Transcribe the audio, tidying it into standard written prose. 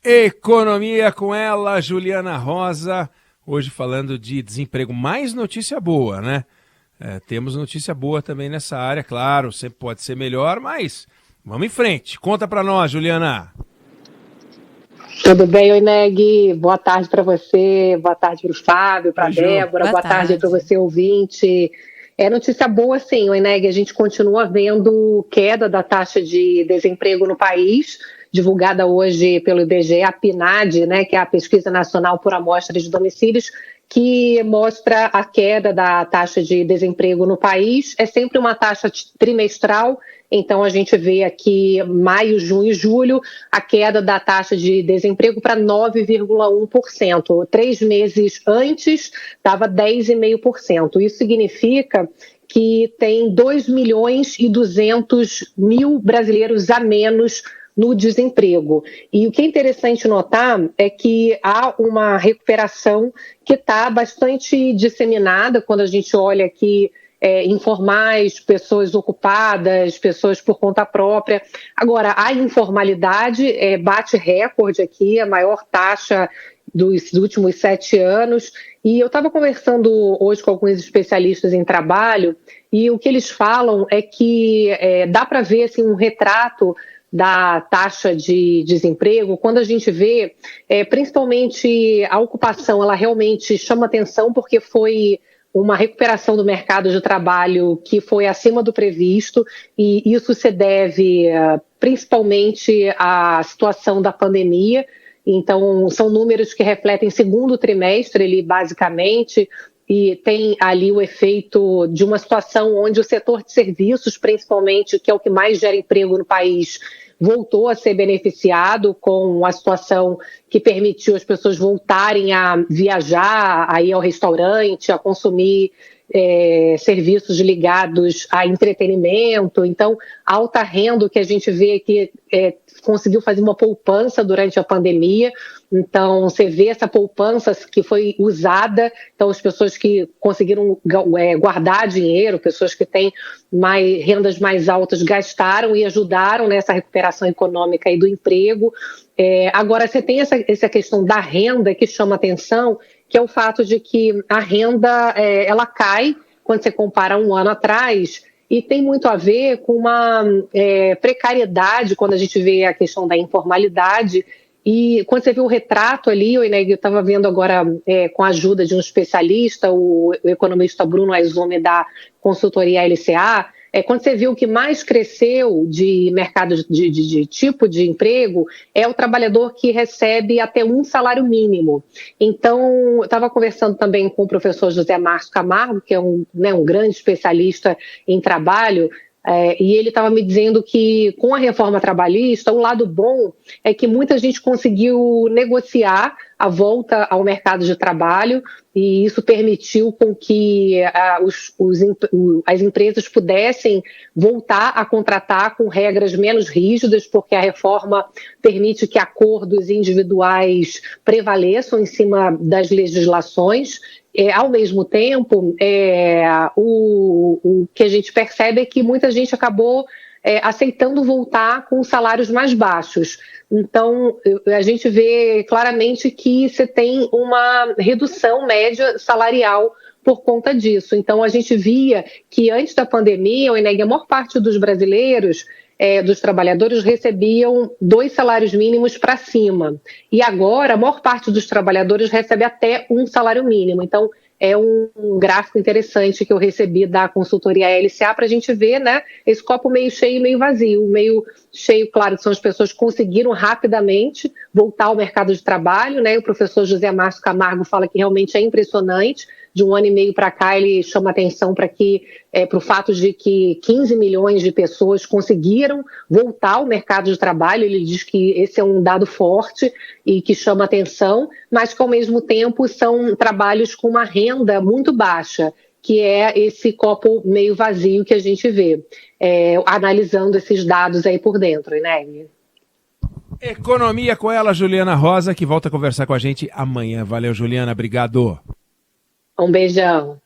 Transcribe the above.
Economia com ela, Juliana Rosa, hoje falando de desemprego. Mais notícia boa, né? Temos notícia boa também nessa área, claro, sempre pode ser melhor, mas vamos em frente. Conta pra nós, Juliana. Tudo bem, Oineg? Boa tarde para você, boa tarde para o Fábio, para a Débora, boa tarde para você, ouvinte. É notícia boa, sim, Oineg. A gente continua vendo queda da taxa de desemprego no país, divulgada hoje pelo IBGE, a PNAD, né, que é a Pesquisa Nacional por Amostra de Domicílios, que mostra a queda da taxa de desemprego no país. É sempre uma taxa trimestral, então a gente vê aqui maio, junho e julho a queda da taxa de desemprego para 9,1%. 3 meses antes estava 10,5%. Isso significa que tem 2.200.000 brasileiros a menos no desemprego. E o que é interessante notar é que há uma recuperação que está bastante disseminada quando a gente olha aqui informais, pessoas ocupadas, pessoas por conta própria. Agora, a informalidade bate recorde aqui, a maior taxa dos últimos 7 anos. E eu estava conversando hoje com alguns especialistas em trabalho e o que eles falam é que dá para ver assim, um retrato da taxa de desemprego, quando a gente vê, principalmente a ocupação, ela realmente chama atenção porque foi uma recuperação do mercado de trabalho que foi acima do previsto e isso se deve principalmente à situação da pandemia. Então, são números que refletem segundo trimestre, ele basicamente, e tem ali o efeito de uma situação onde o setor de serviços, principalmente, que é o que mais gera emprego no país, voltou a ser beneficiado com a situação que permitiu as pessoas voltarem a viajar, a ir ao restaurante, a consumir serviços ligados a entretenimento. Então, a alta renda que a gente vê que conseguiu fazer uma poupança durante a pandemia. Então, você vê essa poupança que foi usada, então as pessoas que conseguiram guardar dinheiro, pessoas que têm rendas mais altas gastaram e ajudaram nessa recuperação econômica e do emprego. Agora, você tem essa questão da renda que chama atenção, que é o fato de que a renda ela cai quando você compara um ano atrás, e tem muito a ver com uma precariedade quando a gente vê a questão da informalidade. E quando você vê o retrato ali, eu estava vendo agora com a ajuda de um especialista, o economista Bruno Aizumi da consultoria LCA, quando você viu o que mais cresceu de mercado de tipo de emprego é o trabalhador que recebe até um salário mínimo. Então, eu estava conversando também com o professor José Márcio Camargo, que é um grande especialista em trabalho, e ele estava me dizendo que com a reforma trabalhista, o lado bom é que muita gente conseguiu negociar a volta ao mercado de trabalho e isso permitiu com que as empresas pudessem voltar a contratar com regras menos rígidas, porque a reforma permite que acordos individuais prevaleçam em cima das legislações. Ao mesmo tempo, o que a gente percebe é que muita gente acabou aceitando voltar com salários mais baixos. Então, a gente vê claramente que você tem uma redução média salarial por conta disso. Então, a gente via que antes da pandemia, a maior parte dos brasileiros, dos trabalhadores, recebiam 2 salários mínimos para cima. E agora, a maior parte dos trabalhadores recebe até 1 salário mínimo. Então, é um gráfico interessante que eu recebi da consultoria LCA para a gente ver, né, esse copo meio cheio e meio vazio. Meio cheio, claro, são as pessoas que conseguiram rapidamente voltar ao mercado de trabalho, né? O professor José Márcio Camargo fala que realmente é impressionante. De 1 ano e meio para cá, ele chama atenção para o fato de que 15 milhões de pessoas conseguiram voltar ao mercado de trabalho. Ele diz que esse é um dado forte e que chama atenção, mas que ao mesmo tempo são trabalhos com uma renda muito baixa, que é esse copo meio vazio que a gente vê, analisando esses dados aí por dentro, né? Economia com ela, Juliana Rosa, que volta a conversar com a gente amanhã. Valeu, Juliana, obrigado. Um beijão.